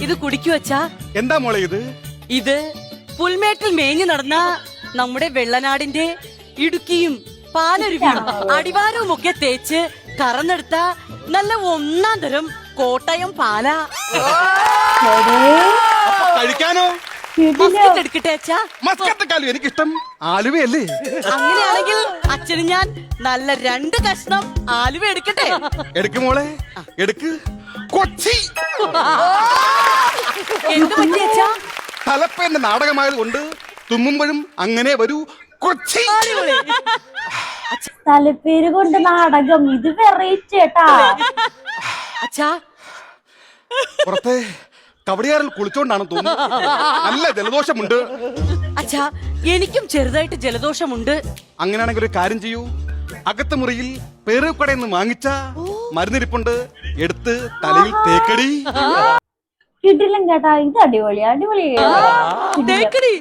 ഇത് കുടിക്കു അച്ഛാ. എന്താ മോളെ ഇത്? ഇത് പുൽമേട്ടിൽ മേഞ്ഞു നടന്ന നമ്മുടെ വെള്ളനാടിന്റെ ഇടുക്കിയും പാലരുവിയും അടിവാരവും ഒക്കെ തേച്ച് കറന്നെടുത്ത നല്ല ഒന്നാം തരം കോട്ടയം പാല. കഴിക്കാനോ? മസ്കറ്റ് എടുക്കട്ടെ അച്ഛാ? മസ്കറ്റക്കാലും എനിക്കിഷ്ടം ആലുവയല്ലേ. അങ്ങനെയാണെങ്കിൽ അച്ഛന് ഞാൻ നല്ല 2 കഷ്ണം ആലുവ എടുക്കട്ടെ? എടുക്ക് മോളെ, എടുക്ക്. കൊച്ചി എന്ത് പറ്റി അച്ഛാ? തലപ്പേന്റെ നാടകമായത് കൊണ്ട് തുമ്മുമ്പോഴും അങ്ങനെ വരൂ കൊച്ചി. തലപ്പേര് കൊണ്ട് നാടകം, ഇത് വെറൈറ്റി ചേട്ടാ. അച്ഛാ, പുറത്തെ കവടിയാറിൽ കുളിച്ചോണ്ടാണ് തോന്നുന്നു. നല്ല ജലദോഷമുണ്ട്. അച്ഛാ, എനിക്കും ചെറുതായിട്ട് ജലദോഷമുണ്ട്. അങ്ങനെയാണെങ്കിൽ ഒരു കാര്യം ചെയ്യൂ, അകത്ത് മുറിയിൽ പേരുകടയിൽ നിന്ന് വാങ്ങിച്ച മരുന്നിരിപ്പുണ്ട്, എടുത്ത് തലയിൽ തേക്കടി. കിട്ടില്ല ചേട്ടാ, ഇത് അടിപൊളി അടിപൊളി. തേക്കടി